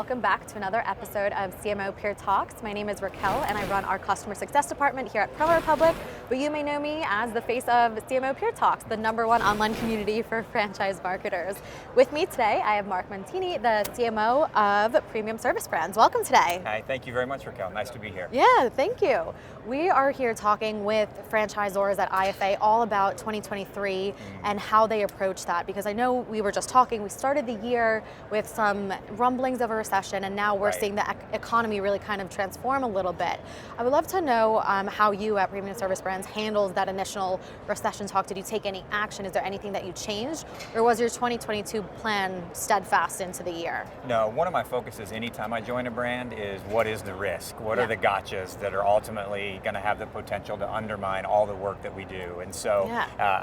welcome back to another episode of CMO Peer Talks. My name is Raquel and I run our customer success department here at Promo Republic, but you may know me as the face of CMO Peer Talks, the #1 online community for franchise marketers. With me today, I have Mark Montini, the CMO of Premium Service Brands. Welcome today. Hi, thank you very much, Raquel. Nice to be here. Yeah, thank you. We are here talking with franchisors at IFA all about 2023 and how they approach that, because I know we were just talking, we started the year with some rumblings of a recession, and now we're seeing the economy really kind of transform a little bit. I would love to know how you at Premium Service Brands handled that initial recession talk. Did you take any action? Is there anything that you changed? Or was your 2022 plan steadfast into the year? No, one of my focuses anytime I join a brand is what is the risk? What are the gotchas that are ultimately going to have the potential to undermine all the work that we do? And so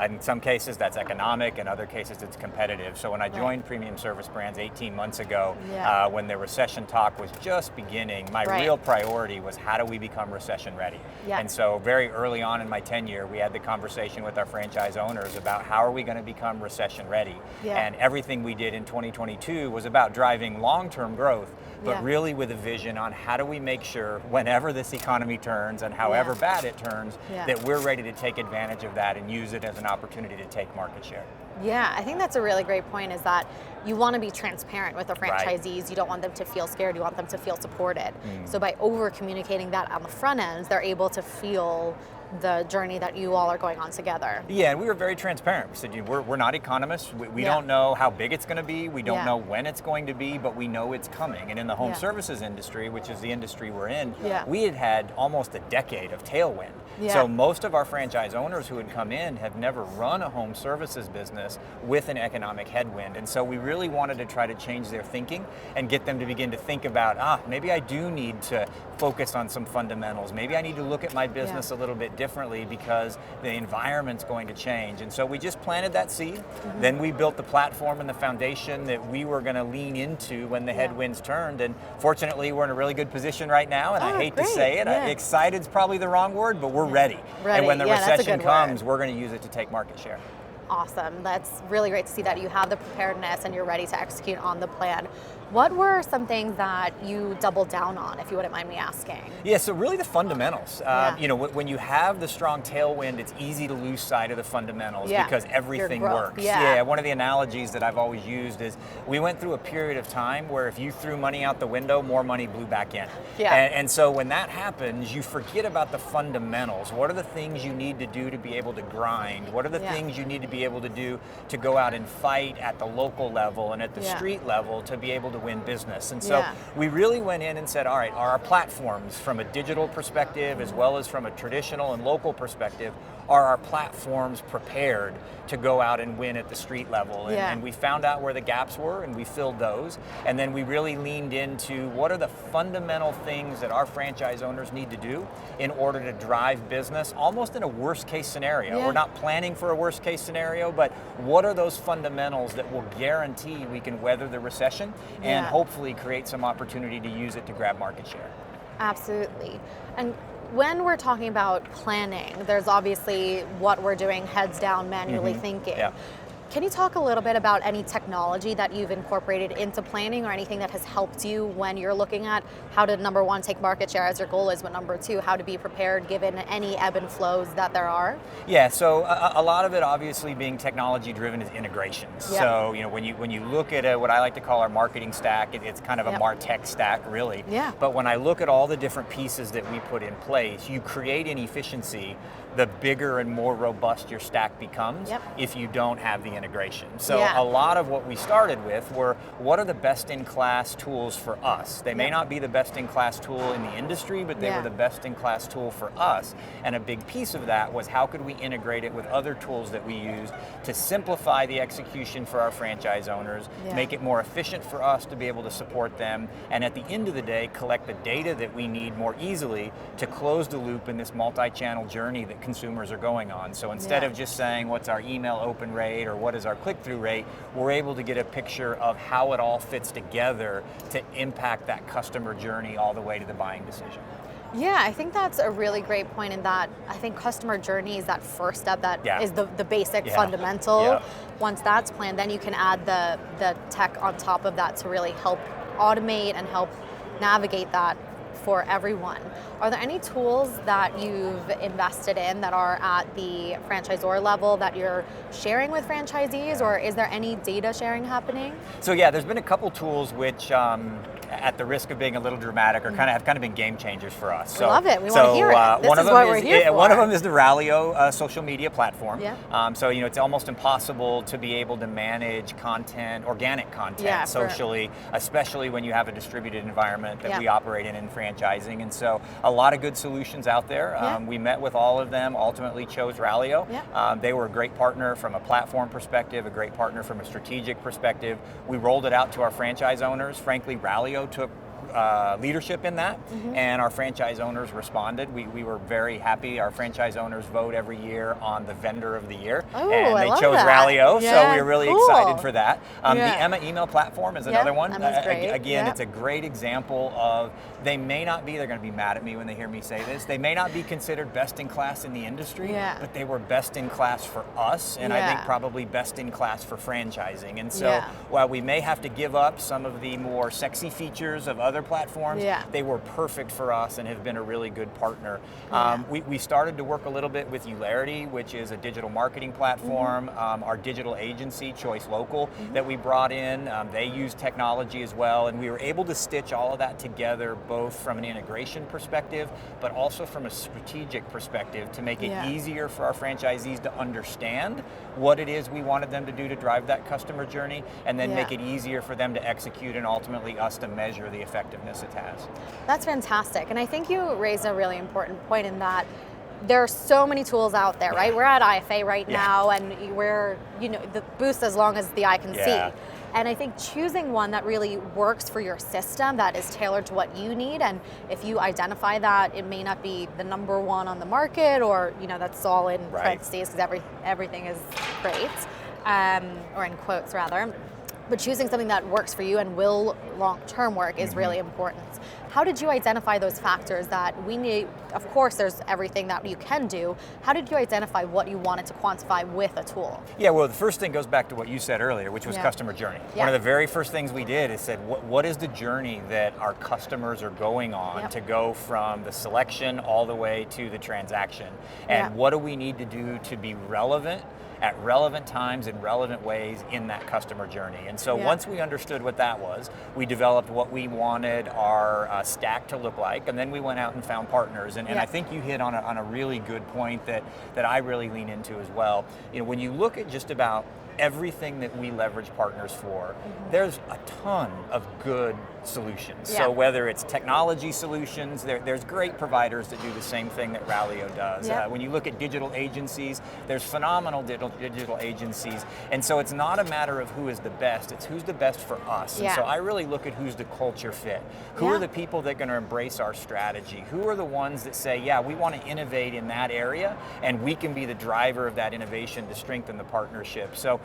in some cases that's economic, in other cases it's competitive. So when I joined Premium Service Brands 18 months ago, when the recession talk was just beginning, my real priority was how do we become recession ready? And so very early on in my tenure, we had the conversation with our franchise owners about how are we going to become recession ready? And everything we did in 2022 was about driving long-term growth, but really with a vision on how do we make sure whenever this economy turns and however bad it turns, that we're ready to take advantage of that and use it as an opportunity to take market share. Yeah, I think that's a really great point, is that you want to be transparent with the franchisees. You don't want them to feel scared, you want them to feel supported. So by over communicating that on the front end, they're able to feel the journey that you all are going on together. Yeah, and we were very transparent. We said, we're not economists. We don't know how big it's going to be. We don't know when it's going to be, but we know it's coming. And in the home services industry, which is the industry we're in, we had almost a decade of tailwind. So most of our franchise owners who had come in have never run a home services business with an economic headwind. And so we really wanted to try to change their thinking and get them to begin to think about, maybe I do need to focus on some fundamentals. Maybe I need to look at my business a little bit differently because the environment's going to change. And so we just planted that seed. Then we built the platform and the foundation that we were going to lean into when the headwinds turned. And fortunately, we're in a really good position right now. And I hate to say it, excited's probably the wrong word, but we're ready. And when the recession comes, we're going to use it to take market share. Awesome. That's really great to see that you have the preparedness and you're ready to execute on the plan. What were some things that you doubled down on, if you wouldn't mind me asking? Yeah, so really the fundamentals. You know, when you have the strong tailwind, it's easy to lose sight of the fundamentals because everything works. One of the analogies that I've always used is we went through a period of time where if you threw money out the window, more money blew back in. And so when that happens, you forget about the fundamentals. What are the things you need to do to be able to grind? What are the things you need to be able to do to go out and fight at the local level and at the street level to be able to win business? And so we really went in and said, all right, are our platforms from a digital perspective as well as from a traditional and local perspective, are our platforms prepared to go out and win at the street level? And we found out where the gaps were and we filled those. And then we really leaned into what are the fundamental things that our franchise owners need to do in order to drive business almost in a worst case scenario. We're not planning for a worst case scenario, but what are those fundamentals that will guarantee we can weather the recession and hopefully create some opportunity to use it to grab market share? Absolutely. And when we're talking about planning, there's obviously what we're doing heads down, manually thinking. Can you talk a little bit about any technology that you've incorporated into planning or anything that has helped you when you're looking at how to, #1, take market share as your goal is, but #2, how to be prepared given any ebb and flows that there are? Yeah, so a lot of it obviously being technology driven is integrations. So you know, when you look at what I like to call our marketing stack, it's kind of a MarTech stack really. But when I look at all the different pieces that we put in place, you create inefficiency the bigger and more robust your stack becomes if you don't have the integration. So a lot of what we started with were what are the best-in-class tools for us? They may not be the best-in-class tool in the industry, but they were the best-in-class tool for us. And a big piece of that was how could we integrate it with other tools that we use to simplify the execution for our franchise owners, make it more efficient for us to be able to support them, and at the end of the day, collect the data that we need more easily to close the loop in this multi-channel journey that consumers are going on. So instead of just saying what's our email open rate or what is our click-through rate, we're able to get a picture of how it all fits together to impact that customer journey all the way to the buying decision. Yeah, I think that's a really great point in that I think customer journey is that first step that is the basic fundamental. Once that's planned, then you can add the tech on top of that to really help automate and help navigate that for everyone. Are there any tools that you've invested in that are at the franchisor level that you're sharing with franchisees, or is there any data sharing happening? So yeah, there's been a couple tools which, at the risk of being a little dramatic, have kind of been game changers for us. We love it. We want to hear it. This is what we're here for. One of them is the Rallyo social media platform. Yeah. So it's almost impossible to be able to manage content, organic content, socially, especially when you have a distributed environment that we operate in franchising. And so a lot of good solutions out there. We met with all of them, ultimately chose Rallyo. They were a great partner from a platform perspective, a great partner from a strategic perspective. We rolled it out to our franchise owners. Frankly, Rallyo took leadership in that, and our franchise owners responded. We were very happy. Our franchise owners vote every year on the vendor of the year, and they chose Rallyo, so we were really excited for that. The Emma email platform is another one. Again, it's a great example of they're going to be mad at me when they hear me say this, they may not be considered best in class in the industry, but they were best in class for us, and I think probably best in class for franchising. And so while we may have to give up some of the more sexy features of other platforms, they were perfect for us and have been a really good partner. We started to work a little bit with Eulerity, which is a digital marketing platform. Our digital agency, Choice Local, that we brought in, they use technology as well, and we were able to stitch all of that together, both from an integration perspective, but also from a strategic perspective, to make it easier for our franchisees to understand what it is we wanted them to do to drive that customer journey, and then make it easier for them to execute and ultimately us to measure the effectiveness it has. That's fantastic. And I think you raised a really important point in that there are so many tools out there, right? We're at IFA right now, and we're, the boost as long as the eye can see. And I think choosing one that really works for your system, that is tailored to what you need, and if you identify that it may not be the number one on the market, or that's all in parentheses because everything is great, or in quotes rather. But choosing something that works for you and will long-term work is really important. How did you identify those factors that we need? Of course, there's everything that you can do. How did you identify what you wanted to quantify with a tool? Yeah, well, the first thing goes back to what you said earlier, which was customer journey. One of the very first things we did is said, what is the journey that our customers are going on to go from the selection all the way to the transaction? And what do we need to do to be relevant at relevant times in relevant ways in that customer journey? And so once we understood what that was, we developed what we wanted our stack to look like, and then we went out and found partners. And I think you hit on a really good point that I really lean into as well. When you look at just about everything that we leverage partners for, there's a ton of good solutions. So whether it's technology solutions, there's great providers that do the same thing that Rallyo does. When you look at digital agencies, there's phenomenal digital agencies. And so it's not a matter of who is the best, it's who's the best for us. And so I really look at who's the culture fit. Who are the people that are going to embrace our strategy? Who are the ones that say, we want to innovate in that area, and we can be the driver of that innovation to strengthen the partnership. So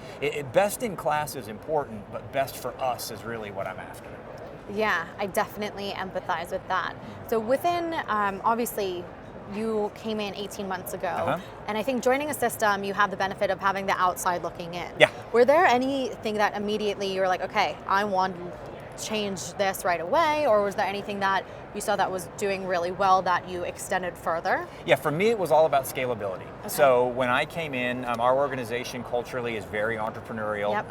best in class is important, but best for us is really what I'm after. Yeah, I definitely empathize with that. So within, obviously, you came in 18 months ago, and I think joining a system, you have the benefit of having the outside looking in. Were there anything that immediately you were like, okay, I want to change this right away, or was there anything that you saw that was doing really well that you extended further? Yeah, for me it was all about scalability. So when I came in, our organization culturally is very entrepreneurial.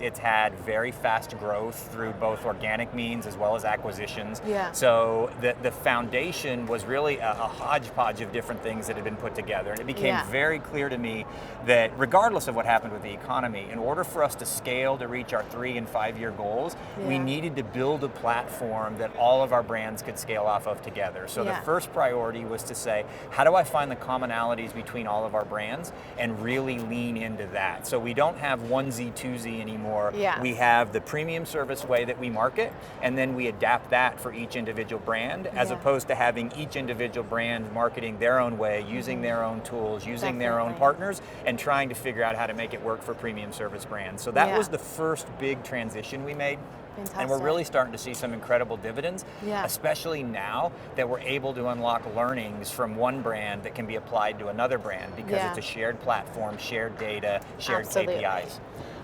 It's had very fast growth through both organic means as well as acquisitions. So the foundation was really a hodgepodge of different things that had been put together. And it became very clear to me that regardless of what happened with the economy, in order for us to scale to reach our 3 and 5 year goals, we needed to build a platform that all of our brands could scale off of together. So the first priority was to say, how do I find the commonalities between all of our brands and really lean into that? So we don't have onesie, twosie anymore. We have the premium service way that we market, and then we adapt that for each individual brand, as opposed to having each individual brand marketing their own way, using their own tools, using their own partners, and trying to figure out how to make it work for premium service brands. So that was the first big transition we made. Fantastic. And we're really starting to see some incredible dividends, especially now that we're able to unlock learnings from one brand that can be applied to another brand, because it's a shared platform, shared data, shared KPIs.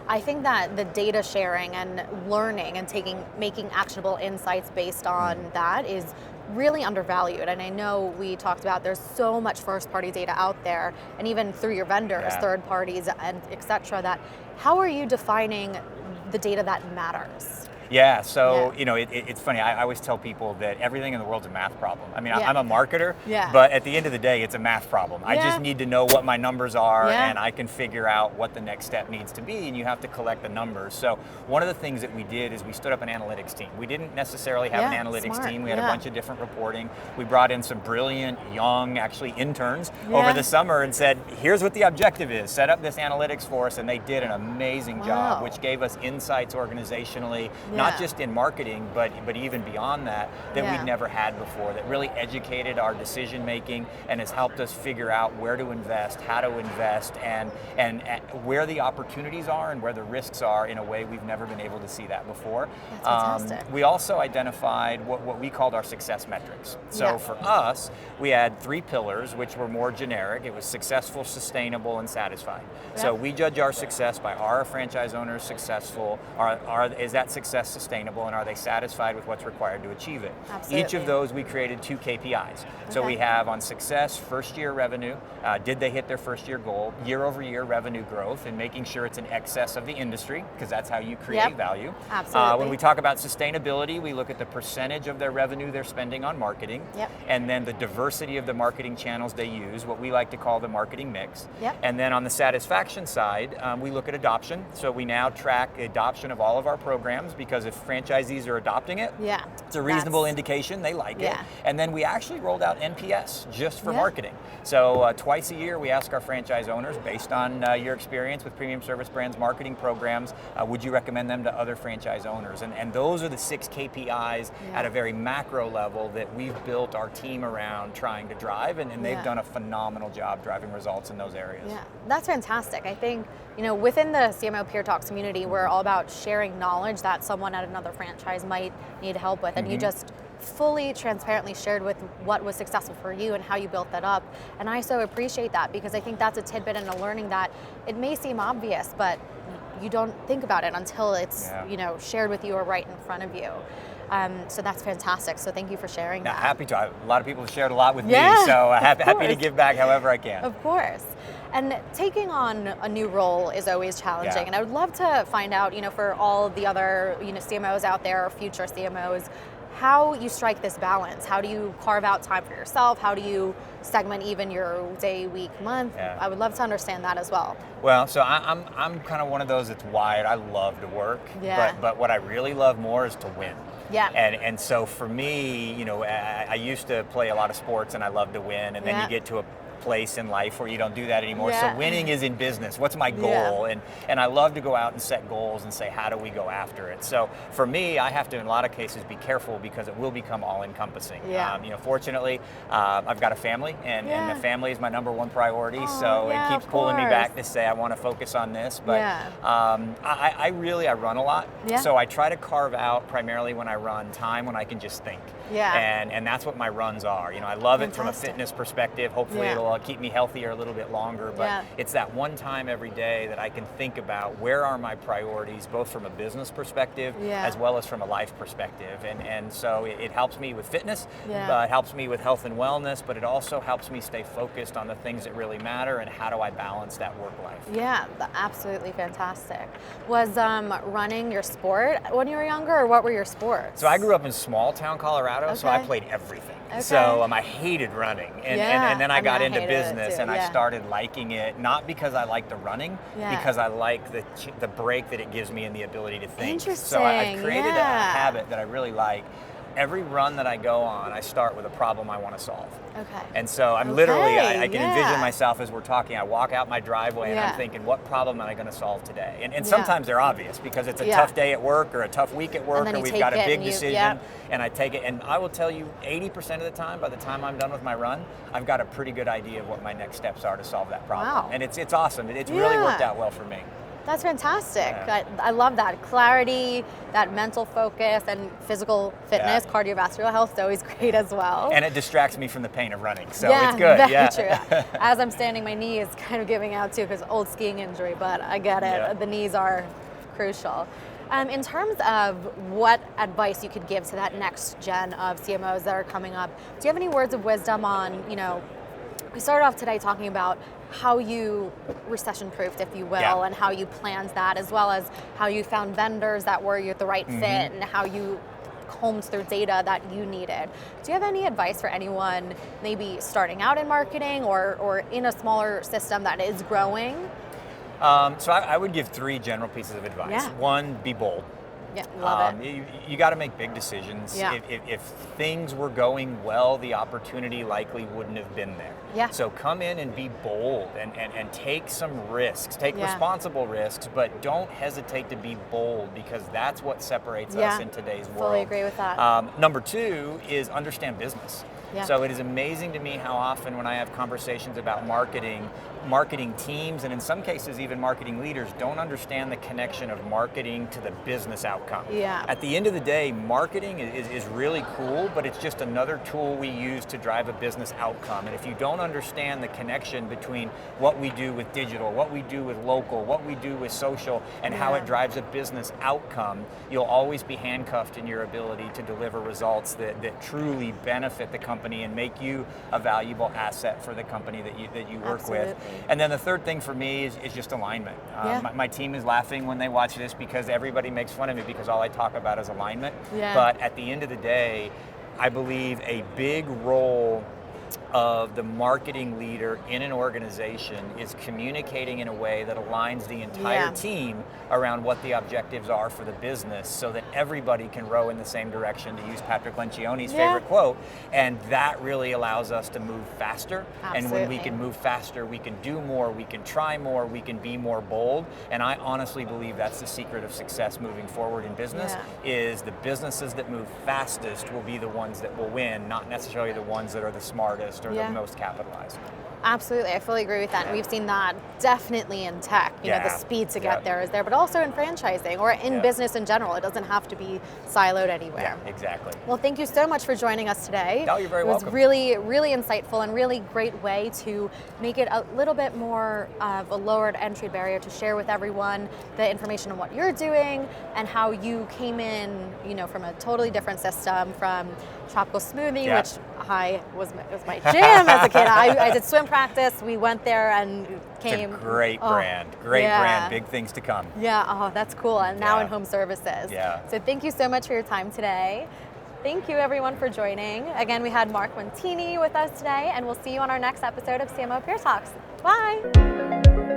I think that the data sharing and learning and making actionable insights based on that is really undervalued. And I know we talked about there's so much first-party data out there, and even through your vendors, third parties, and et cetera, that how are you defining the data that matters? Yeah, so it's funny, I always tell people that everything in the world's a math problem. I mean, I'm a marketer, but at the end of the day, it's a math problem. I just need to know what my numbers are, and I can figure out what the next step needs to be, and you have to collect the numbers. So one of the things that we did is we stood up an analytics team. We didn't necessarily have an analytics team. We had a bunch of different reporting. We brought in some brilliant, young, actually interns over the summer and said, here's what the objective is. Set up this analytics for us, and they did an amazing job, which gave us insights organizationally, not just in marketing, but even beyond that we'd never had before, that really educated our decision making and has helped us figure out where to invest, how to invest, and where the opportunities are and where the risks are in a way we've never been able to see that before. That's fantastic. We also identified what we called our success metrics. So for us, we had 3 pillars, which were more generic. It was successful, sustainable, and satisfied. So we judge our success by, are our franchise owners successful? Is that success sustainable, and are they satisfied with what's required to achieve it? Absolutely. Each of those we created 2 KPIs. So we have on success, first year revenue, did they hit their first year goal, year over year revenue growth, and making sure it's in excess of the industry, because that's how you create value. Absolutely. When we talk about sustainability, we look at the percentage of their revenue they're spending on marketing, and then the diversity of the marketing channels they use, what we like to call the marketing mix. And then on the satisfaction side, we look at adoption. So we now track adoption of all of our programs, because if franchisees are adopting it, it's a reasonable indication they like it. And then we actually rolled out NPS just for marketing. So twice a year we ask our franchise owners, based on your experience with premium service brands marketing programs, would you recommend them to other franchise owners? And those are the 6 KPIs at a very macro level that we've built our team around trying to drive, and they've done a phenomenal job driving results in those areas. Yeah, that's fantastic. I think, within the CMO Peer Talks community, we're all about sharing knowledge that someone at another franchise might need help with, and you just fully transparently shared with what was successful for you and how you built that up. And I so appreciate that, because I think that's a tidbit and a learning that it may seem obvious, but you don't think about it until it's shared with you or right in front of you. So that's fantastic. So thank you for sharing that. Happy to. A lot of people have shared a lot with me, so happy to give back however I can. Of course. And taking on a new role is always challenging. And I would love to find out, for all of the other CMOs out there or future CMOs, how you strike this balance. How do you carve out time for yourself? How do you segment even your day, week, month? I would love to understand that as well. Well, so I'm kind of one of those that's wired. I love to work, but what I really love more is to win. And so for me, I used to play a lot of sports and I love to win, and then you get to a place in life where you don't do that anymore. So winning is in business. What's my goal? And I love to go out and set goals and say, how do we go after it? So for me, I have to, in a lot of cases, be careful, because it will become all-encompassing. Fortunately, I've got a family, and the family is my number 1 priority. So it keeps pulling me back to say I want to focus on this. But I run a lot. So I try to carve out, primarily when I run, time when I can just think. And that's what my runs are. I love it from a fitness perspective. Hopefully it'll keep me healthier a little bit longer, but it's that one time every day that I can think about where are my priorities, both from a business perspective as well as from a life perspective. And so it helps me with fitness, it helps me with health and wellness, but it also helps me stay focused on the things that really matter and how do I balance that work life. Yeah, absolutely fantastic. Was running your sport when you were younger, or what were your sports? So I grew up in small town Colorado, so I played everything. So I hated running, and then I got into business, and I started liking it, not because I like the running, because I like the break that it gives me and the ability to think. Interesting. So I've created a habit that I really like. Every run that I go on, I start with a problem I want to solve. And so I'm literally, I can envision myself as we're talking, I walk out my driveway and I'm thinking, what problem am I going to solve today? And sometimes they're obvious, because it's a tough day at work or a tough week at work, or we've got a big decision, and I take it, and I will tell you 80% of the time, by the time I'm done with my run, I've got a pretty good idea of what my next steps are to solve that problem. And it's awesome. It's really worked out well for me. That's fantastic. I love that. Clarity, that mental focus, and physical fitness, cardiovascular health is always great as well. And it distracts me from the pain of running, so it's good. Very true. As I'm standing, my knee is kind of giving out too because old skiing injury, but I get it. The knees are crucial. In terms of what advice you could give to that next gen of CMOs that are coming up, do you have any words of wisdom on, we started off today talking about how you recession-proofed, if you will, and how you planned that, as well as how you found vendors that were the right fit, and how you combed through data that you needed. Do you have any advice for anyone maybe starting out in marketing or in a smaller system that is growing? So I would give 3 general pieces of advice. 1, be bold. Yeah, love it. You got to make big decisions. Yeah. If things were going well, the opportunity likely wouldn't have been there. Yeah. So come in and be bold and take some risks. Take responsible risks, but don't hesitate to be bold because that's what separates us in today's world. Fully agree with that. Number 2 is understand business. Yeah. So it is amazing to me how often when I have conversations about marketing teams, and in some cases even marketing leaders, don't understand the connection of marketing to the business outcome. Yeah. At the end of the day, marketing is really cool, but it's just another tool we use to drive a business outcome. And if you don't understand the connection between what we do with digital, what we do with local, what we do with social, and how it drives a business outcome, you'll always be handcuffed in your ability to deliver results that truly benefit the company and make you a valuable asset for the company that you work with. And then the third thing for me is just alignment. My team is laughing when they watch this because everybody makes fun of me because all I talk about is alignment. But at the end of the day, I believe a big role of the marketing leader in an organization is communicating in a way that aligns the entire team around what the objectives are for the business so that everybody can row in the same direction, to use Patrick Lencioni's favorite quote, and that really allows us to move faster. And when we can move faster, we can do more, we can try more, we can be more bold, and I honestly believe that's the secret of success moving forward in business, is the businesses that move fastest will be the ones that will win, not necessarily the ones that are the smartest or the most capitalized. Absolutely, I fully agree with that. And we've seen that definitely in tech. You know, the speed to get there is there, but also in franchising or in business in general. It doesn't have to be siloed anywhere. Yeah, exactly. Well, thank you so much for joining us today. No, you're very welcome. It was really, really insightful and really great way to make it a little bit more of a lowered entry barrier to share with everyone the information on what you're doing and how you came in, from a totally different system, from tropical smoothie, which was my jam as a kid. I did swim practice. We went there and came. It's a great brand. Great brand. Big things to come. Yeah. Oh, that's cool. And now in home services. Yeah. So thank you so much for your time today. Thank you everyone for joining. Again, we had Mark Montini with us today, and we'll see you on our next episode of CMO Peer Talks. Bye.